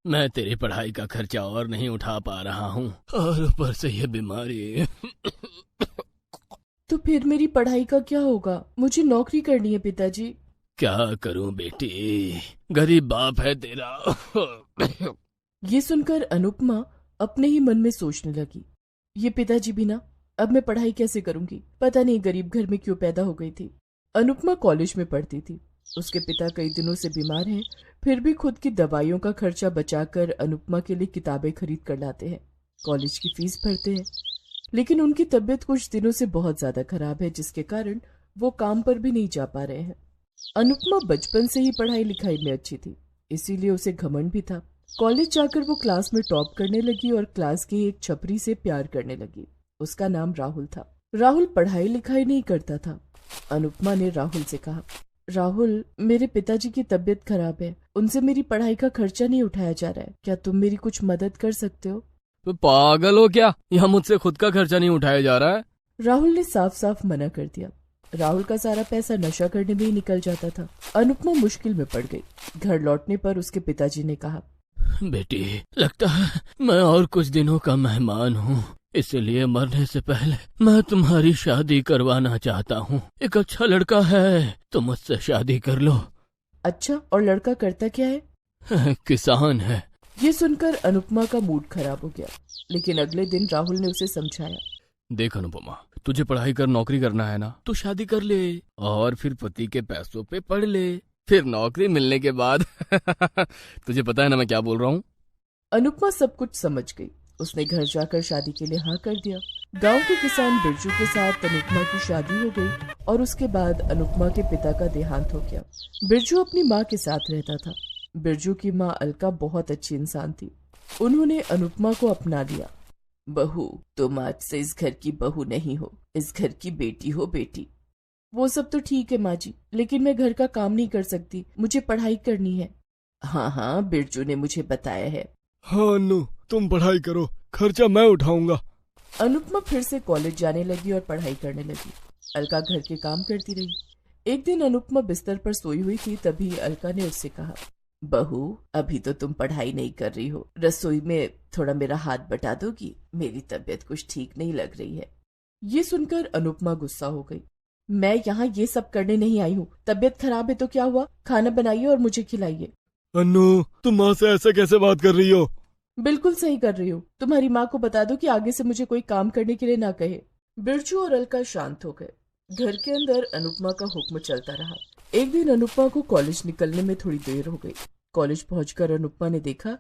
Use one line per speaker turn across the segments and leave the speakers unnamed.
मैं तेरी पढ़ाई का खर्चा और नहीं उठा पा रहा हूँ, और ऊपर से ये बीमारी।
तो फिर मेरी पढ़ाई का क्या होगा? मुझे नौकरी करनी है पिताजी।
क्या करूँ बेटी, गरीब बाप है तेरा।
ये सुनकर अनुपमा अपने ही मन में सोचने लगी, ये पिताजी बिना अब मैं पढ़ाई कैसे करूंगी? पता नहीं गरीब घर में क्यों पैदा हो गई थी। अनुपमा कॉलेज में पढ़ती थी। उसके पिता कई दिनों से बीमार हैं, फिर भी खुद की दवाइयों का खर्चा बचाकर अनुपमा के लिए किताबें खरीद कर लाते हैं, कॉलेज की फीस भरते हैं। लेकिन उनकी तबीयत कुछ दिनों से बहुत ज्यादा खराब है, जिसके कारण वो काम पर भी नहीं जा पा रहे हैं। अनुपमा बचपन से ही पढ़ाई लिखाई में अच्छी थी, इसीलिए उसे घमंड भी था। कॉलेज जाकर वो क्लास में टॉप करने लगी और क्लास की एक छपरी से प्यार करने लगी। उसका नाम राहुल था। राहुल पढ़ाई लिखाई नहीं करता था। अनुपमा ने राहुल से कहा, राहुल, मेरे पिताजी की तबीयत खराब है, उनसे मेरी पढ़ाई का खर्चा नहीं उठाया जा रहा है, क्या तुम मेरी कुछ मदद कर सकते हो?
तो पागल हो क्या, यहाँ मुझसे खुद का खर्चा नहीं उठाया जा रहा है।
राहुल ने साफ साफ मना कर दिया। राहुल का सारा पैसा नशा करने में ही निकल जाता था। अनुपमा मुश्किल में पड़ गई। घर लौटने पर उसके पिताजी ने कहा,
बेटी, लगता है मैं और कुछ दिनों का मेहमान हूँ, इसलिए मरने से पहले मैं तुम्हारी शादी करवाना चाहता हूँ। एक अच्छा लड़का है, तो मुझसे शादी कर लो।
अच्छा, और लड़का करता क्या है?
किसान है।
ये सुनकर अनुपमा का मूड खराब हो गया, लेकिन अगले दिन राहुल ने उसे समझाया,
देख अनुपमा, तुझे पढ़ाई कर नौकरी करना है ना, तो शादी कर ले और फिर पति के पैसों पे पढ़ ले, फिर नौकरी मिलने के बाद। तुझे पता है ना मैं क्या बोल रहा हूँ।
अनुपमा सब कुछ समझ गई। उसने घर जाकर शादी के लिए हाँ कर दिया। गांव के किसान बिरजू के साथ अनुपमा की शादी हो गई और उसके बाद अनुपमा के पिता का देहांत हो गया। बिरजू अपनी माँ के साथ रहता था। बिरजू की माँ अलका बहुत अच्छी इंसान थी। उन्होंने अनुपमा को अपना लिया। बहू, तुम आज से इस घर की बहू नहीं हो, इस घर की बेटी हो बेटी। वो सब तो ठीक है माँ जी, लेकिन मैं घर का काम नहीं कर सकती, मुझे पढ़ाई करनी है। हाँ हाँ, बिरजू ने मुझे बताया है।
हाँ अनु, तुम पढ़ाई करो, खर्चा मैं उठाऊंगा।
अनुपमा फिर से कॉलेज जाने लगी और पढ़ाई करने लगी। अलका घर के काम करती रही। एक दिन अनुपमा बिस्तर पर सोई हुई थी, तभी अलका ने उससे कहा, बहू, अभी तो तुम पढ़ाई नहीं कर रही हो, रसोई में थोड़ा मेरा हाथ बटा दोगी? मेरी तबीयत कुछ ठीक नहीं लग रही है। ये सुनकर अनुपमा गुस्सा हो गई। मैं यहाँ ये सब करने नहीं आई हूँ। तबीयत खराब है तो क्या हुआ, खाना बनाइए और मुझे खिलाइए।
अनु, तुम माँ से ऐसे कैसे बात कर रही हो?
बिल्कुल सही कर रही हूँ। तुम्हारी माँ को बता दो कि आगे से मुझे कोई काम करने के लिए ना कहे। बिरजू और अलका शांत हो गए। घर के अंदर अनुपमा का हुक्म चलता रहा। एक दिन अनुपमा को कॉलेज निकलने में थोड़ी देर हो गई। कॉलेज पहुंचकर अनुपमा ने देखा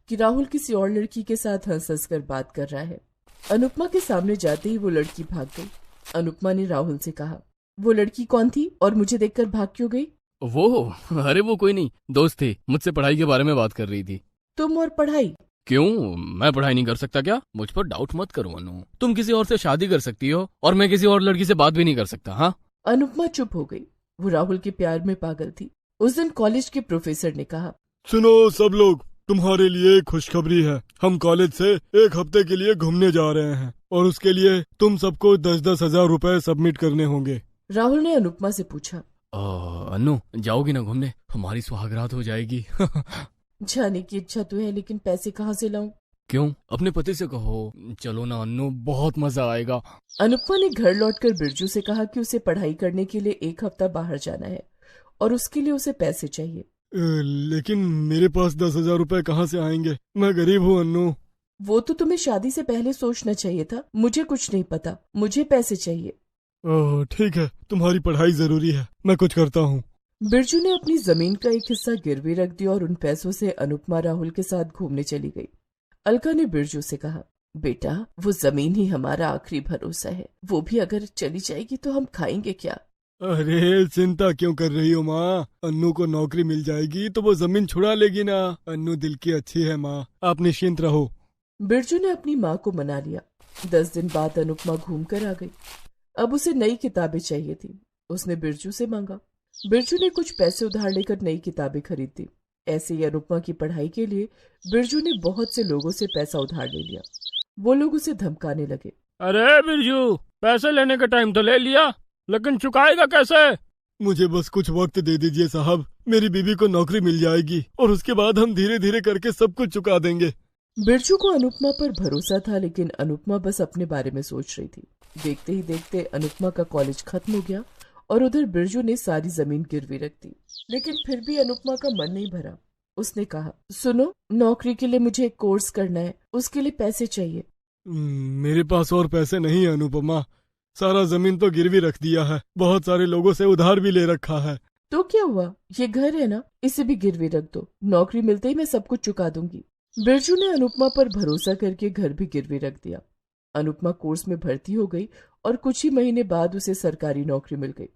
कि राहुल किसी और लड़की के साथ हंस हंस कर बात कर रहा है। अनुपमा के सामने जाते ही वो लड़की भाग गई। अनुपमा ने राहुल से कहा, वो लड़की कौन थी और मुझे देखकर भाग क्यों गई?
अरे वो कोई नहीं, दोस्त थी, मुझसे पढ़ाई के बारे में बात कर रही थी।
तुम और पढ़ाई?
क्यों, मैं पढ़ाई नहीं कर सकता क्या? मुझ पर डाउट मत करो अनु, तुम किसी और से शादी कर सकती हो और मैं किसी और लड़की से बात भी नहीं कर सकता। हाँ।
अनुपमा चुप हो गई। वो राहुल के प्यार में पागल थी। उस दिन कॉलेज के प्रोफेसर ने कहा,
सुनो सब लोग, तुम्हारे लिए एक खुशखबरी है। हम कॉलेज से एक हफ्ते के लिए घूमने जा रहे हैं और उसके लिए तुम सबको 10-10 हजार रुपए सबमिट करने होंगे।
राहुल ने अनुपमा से पूछा,
अनु, जाओगी ना घूमने? हमारी सुहागरात हो जाएगी।
जाने की इच्छा तो है, लेकिन पैसे कहाँ से लाऊं?
क्यों, अपने पति से कहो। चलो ना अनु, बहुत मजा आएगा।
अनुपमा ने घर लौटकर बिरजू से कहा कि उसे पढ़ाई करने के लिए एक हफ्ता बाहर जाना है और उसके लिए उसे पैसे चाहिए।
लेकिन मेरे पास 10,000 रुपए कहाँ से आएंगे? मैं गरीब हूँ अनु।
वो तो तुम्हें शादी से पहले सोचना चाहिए था। मुझे कुछ नहीं पता, मुझे पैसे चाहिए।
ओह ठीक है, तुम्हारी पढ़ाई जरूरी है, मैं कुछ करता हूँ।
बिरजू ने अपनी जमीन का एक हिस्सा गिरवी रख दिया और उन पैसों से अनुपमा राहुल के साथ घूमने चली गई। अलका ने बिरजू से कहा, बेटा, वो जमीन ही हमारा आखिरी भरोसा है, वो भी अगर चली जाएगी तो हम खाएंगे क्या?
अरे चिंता क्यों कर रही हो माँ, अन्नू को नौकरी मिल जाएगी तो वो जमीन छुड़ा लेगी ना। अन्नू दिल की अच्छी है माँ, आप निश्चिंत रहो।
बिरजू ने अपनी माँ को मना लिया। 10 दिन बाद अनुपमा घूम कर आ गई। अब उसे नई किताबें चाहिए थी। उसने बिरजू से मांगा। बिरजू ने कुछ पैसे उधार लेकर नई किताबें खरीद दी। ऐसे ही अनुपमा की पढ़ाई के लिए बिरजू ने बहुत से लोगों से पैसा उधार ले लिया। वो लोग उसे धमकाने लगे,
अरे बिरजू, पैसे लेने का टाइम तो ले लिया, लेकिन चुकाएगा कैसे?
मुझे बस कुछ वक्त दे दीजिए साहब, मेरी बीवी को नौकरी मिल जाएगी और उसके बाद हम धीरे धीरे करके सब कुछ चुका देंगे।
बिरजू को अनुपमा पर भरोसा था, लेकिन अनुपमा बस अपने बारे में सोच रही थी। देखते ही देखते अनुपमा का कॉलेज खत्म हो गया और उधर बिरजू ने सारी जमीन गिरवी रख दी। लेकिन फिर भी अनुपमा का मन नहीं भरा। उसने कहा, सुनो, नौकरी के लिए मुझे एक कोर्स करना है, उसके लिए पैसे चाहिए।
मेरे पास और पैसे नहीं है अनुपमा, सारा जमीन तो गिरवी रख दिया है, बहुत सारे लोगों से उधार भी ले रखा है।
तो क्या हुआ, ये घर है ना, इसे भी गिरवी रख दो, नौकरी मिलते ही मैं सब कुछ चुका दूंगी। बिरजू ने अनुपमा पर भरोसा करके घर भी गिरवी रख दिया। अनुपमा कोर्स में भर्ती हो गई और कुछ ही महीने बाद उसे सरकारी नौकरी मिल गई।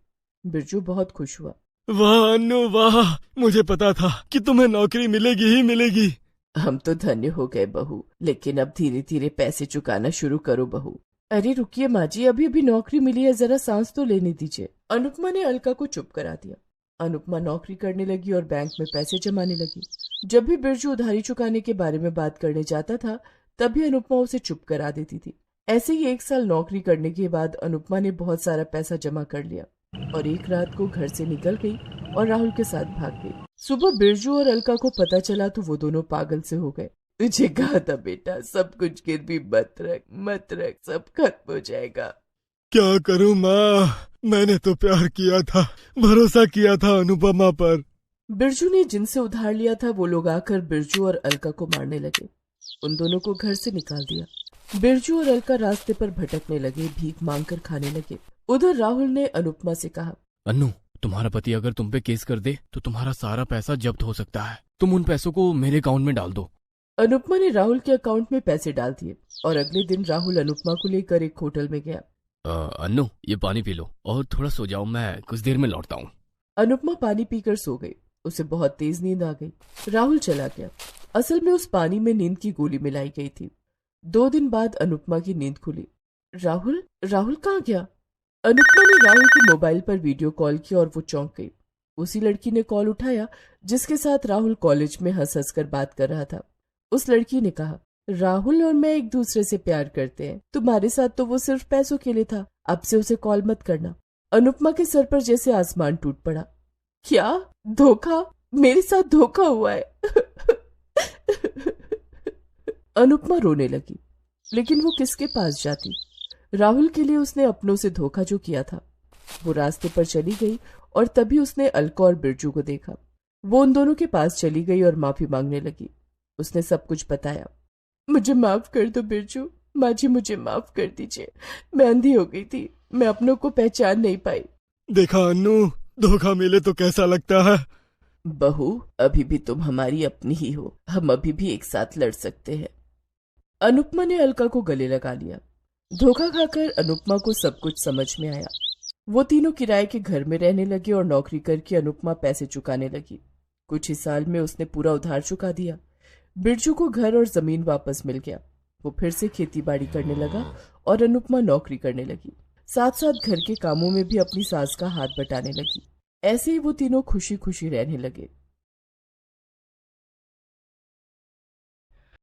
बिरजू बहुत खुश हुआ।
वाह अन्नू वाह, मुझे पता था कि तुम्हें नौकरी मिलेगी ही मिलेगी।
हम तो धन्य हो गए बहू, लेकिन अब धीरे धीरे पैसे चुकाना शुरू करो बहू। अरे रुकिए माँ जी, अभी अभी नौकरी मिली है, जरा सांस तो लेने दीजिए। अनुपमा ने अलका को चुप करा दिया। अनुपमा नौकरी करने लगी और बैंक में पैसे जमाने लगी। जब भी बिरजू उधारी चुकाने के बारे में बात करने जाता था, तभी अनुपमा उसे चुप करा देती थी। ऐसे ही 1 साल नौकरी करने के बाद अनुपमा ने बहुत सारा पैसा जमा कर लिया और एक रात को घर से निकल गई और राहुल के साथ भाग गई। सुबह बिरजू और अलका को पता चला तो वो दोनों पागल से हो गए। तुझे कहा था बेटा, सब कुछ गिरवी मत रख, सब खत्म हो जाएगा।
क्या करूं माँ, मैंने तो प्यार किया था, भरोसा किया था अनुपमा पर।
बिरजू ने जिनसे उधार लिया था वो लोग आकर बिरजू और अलका को मारने लगे। उन दोनों को घर से निकाल दिया। बिरजू और अलका रास्ते पर भटकने लगे, भीख मांगकर खाने लगे। उधर राहुल ने अनुपमा से कहा,
अन्नू, तुम्हारा पति अगर तुम पे केस कर दे तो तुम्हारा सारा पैसा जब्त हो सकता है, तुम उन पैसों को मेरे अकाउंट में डाल दो।
अनुपमा ने राहुल के अकाउंट में पैसे डाल दिए और अगले दिन राहुल अनुपमा को लेकर एक होटल में गया।
अन्नू, ये पानी पी लो और थोड़ा सो जाओ, मैं कुछ देर में लौटता हूँ।
अनुपमा पानी पीकर सो गई। उसे बहुत तेज नींद आ गई। राहुल चला गया। असल में उस पानी में नींद की गोली मिलाई गई थी। 2 दिन बाद अनुपमा की नींद खुली। राहुल कहाँ गया? अनुपमा ने राहुल के मोबाइल पर वीडियो कॉल किया और वो चौंक गई। उसी लड़की ने कॉल उठाया जिसके साथ राहुल कॉलेज में हंस हंस कर बात कर रहा था। उस लड़की ने कहा, राहुल और मैं एक दूसरे से प्यार करते हैं, तुम्हारे साथ तो वो सिर्फ पैसों के लिए था, अब से उसे कॉल मत करना। अनुपमा के सर पर जैसे आसमान टूट पड़ा। क्या धोखा? मेरे साथ धोखा हुआ है। अनुपमा रोने लगी, लेकिन वो किसके पास जाती? राहुल के लिए उसने अपनों से धोखा जो किया था। वो रास्ते पर चली गई और तभी उसने अलका और बिरजू को देखा। वो उन दोनों के पास चली गई और माफी मांगने लगी। उसने सब कुछ बताया। मुझे माफ कर दो बिरजू, माँ जी मुझे माफ कर दीजिए, मैं अंधी हो गई थी, मैं अपनों को पहचान नहीं पाई।
देखा अन्नू, धोखा मिले तो कैसा लगता है।
बहू, अभी भी तुम हमारी अपनी ही हो, हम अभी भी एक साथ लड़ सकते हैं। अनुपमा ने अलका को गले लगा लिया। धोखा खाकर अनुपमा को सब कुछ समझ में आया। वो तीनों किराए के घर में रहने लगे और नौकरी करके अनुपमा पैसे चुकाने लगी। कुछ ही साल में उसने पूरा उधार चुका दिया। बिरजू को घर और जमीन वापस मिल गया। वो फिर से खेती बाड़ी करने लगा और अनुपमा नौकरी करने लगी। साथ साथ घर के कामों में भी अपनी सास का हाथ बटाने लगी। ऐसे ही वो तीनों खुशी खुशी रहने लगे।